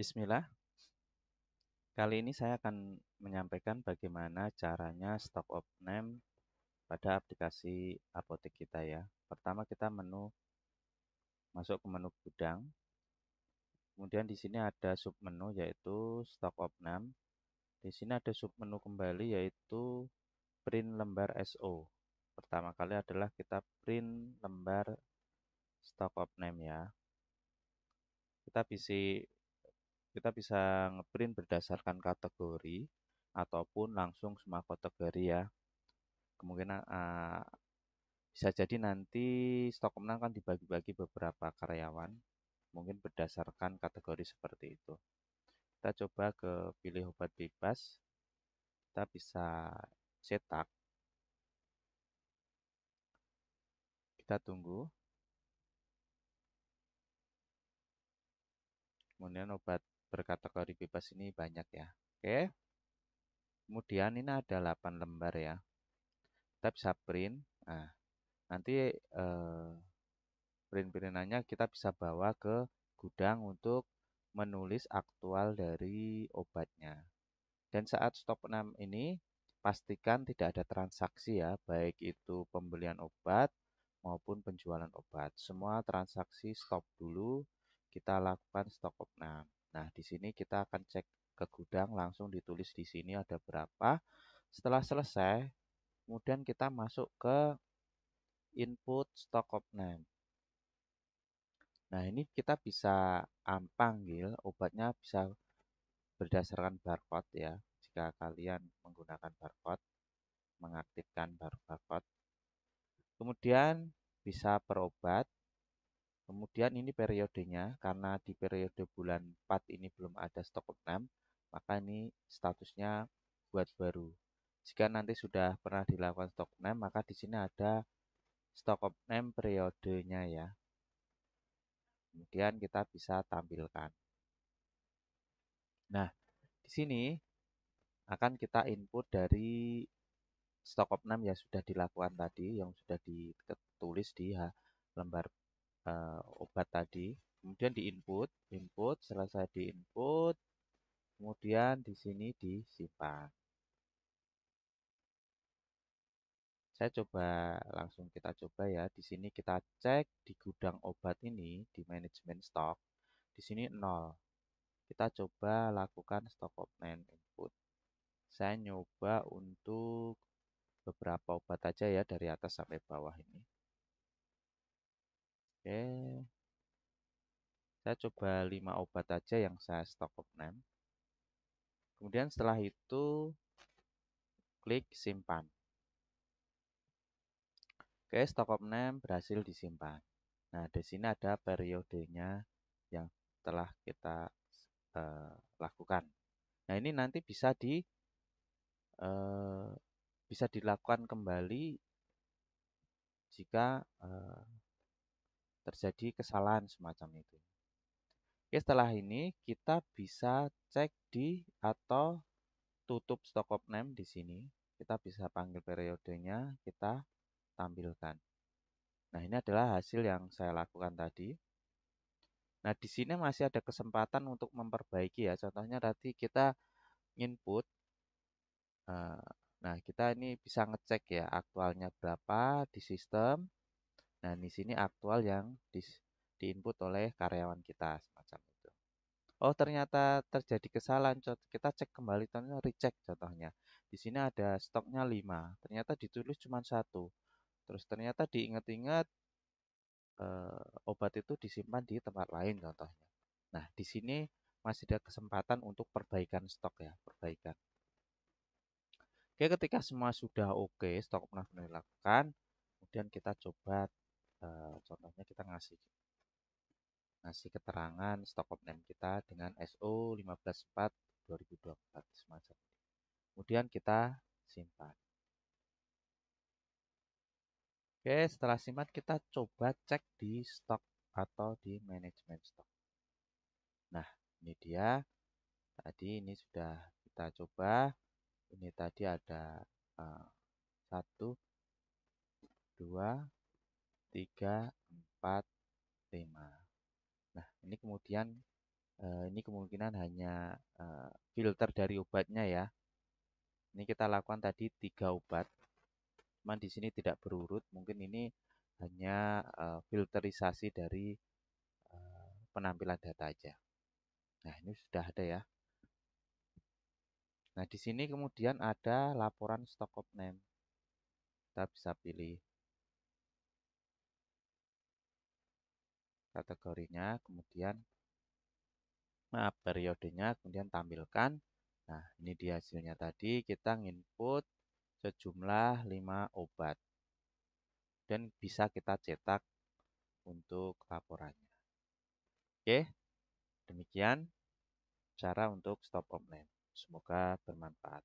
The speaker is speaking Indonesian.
Bismillah, kali ini saya akan menyampaikan bagaimana caranya stock of name pada aplikasi apotek kita ya. Pertama kita masuk ke menu gudang. Kemudian di sini ada submenu yaitu stock of name. Di sini ada submenu kembali yaitu print lembar SO. Pertama kali adalah kita print lembar stock of name ya. Kita bisa kita bisa ngeprint berdasarkan kategori ataupun langsung semua kategori ya. Kemungkinan bisa jadi nanti stok kemenang kan dibagi-bagi beberapa karyawan, mungkin berdasarkan kategori seperti itu. Kita coba ke pilih obat bebas, kita bisa cetak, kita tunggu. Kemudian obat berkategori bebas ini banyak ya. Oke. Kemudian ini ada 8 lembar ya. Kita bisa print. Nah, nanti print-printannya kita bisa bawa ke gudang untuk menulis aktual dari obatnya. Dan saat stop 6 ini, pastikan tidak ada transaksi ya, baik itu pembelian obat maupun penjualan obat. Semua transaksi stop dulu, kita lakukan stop 6. Nah, di sini kita akan cek ke gudang, langsung ditulis di sini ada berapa. Setelah selesai, kemudian kita masuk ke input stock of name. Nah, ini kita bisa panggil obatnya bisa berdasarkan barcode ya. Jika kalian menggunakan barcode, mengaktifkan barcode. Kemudian bisa per obat. Kemudian ini periodenya, karena di periode bulan 4 ini belum ada stok 6, maka ini statusnya buat baru. Jika nanti sudah pernah dilakukan stok 6, maka di sini ada stok 6 periodenya ya. Kemudian kita bisa tampilkan. Nah, di sini akan kita input dari stok of name yang sudah dilakukan tadi, yang sudah ditulis di lembar obat tadi. Kemudian input, selesai input, kemudian di sini disimpan. Saya coba langsung kita coba ya. Di sini kita cek di gudang obat ini di manajemen stok. Di sini 0. Kita coba lakukan stock of name input. Saya nyoba untuk beberapa obat aja ya dari atas sampai bawah ini. Oke. Saya coba 5 obat aja yang saya stock of name. Kemudian setelah itu klik simpan. Oke, stock of name berhasil disimpan. Nah, di sini ada periodenya yang telah kita lakukan. Nah, ini nanti eh, bisa dilakukan kembali jika terjadi kesalahan semacam itu. Oke, setelah ini kita bisa cek di atau tutup stock of name di sini. Kita bisa panggil periodenya, kita tampilkan. Nah, ini adalah hasil yang saya lakukan tadi. Nah, di sini masih ada kesempatan untuk memperbaiki ya. Contohnya tadi kita input. Nah, kita ini bisa ngecek ya aktualnya berapa di sistem. Nah, di sini aktual yang diinput oleh karyawan kita semacam itu. Oh, ternyata terjadi kesalahan. Kita cek kembali, contohnya recheck contohnya. Di sini ada stoknya 5, ternyata ditulis cuma 1. Terus ternyata diingat-ingat obat itu disimpan di tempat lain contohnya. Nah, di sini masih ada kesempatan untuk perbaikan stok ya, perbaikan. Oke, ketika semua sudah oke, stok pernah dilakukan, kemudian kita coba contohnya kita ngasih keterangan stok of name kita dengan SO 15/4/2024 semacam ini. Kemudian kita simpan. Oke, setelah simpan kita coba cek di stok atau di manajemen stok. Nah, ini dia. Tadi ini sudah kita coba. Ini tadi ada 1, 2, 3, 4, 5. Nah, ini kemudian Ini kemungkinan hanya filter dari obatnya ya. Ini kita lakukan tadi 3 obat, cuman di sini tidak berurut. Mungkin ini hanya filterisasi dari penampilan data aja. Nah, ini sudah ada ya. Nah, di sini kemudian ada laporan stock of name. Kita bisa pilih kategorinya, kemudian periodenya, kemudian tampilkan. Nah, ini dia hasilnya tadi. Kita input sejumlah 5 obat. Dan bisa kita cetak untuk laporannya. Oke, demikian cara untuk stop online. Semoga bermanfaat.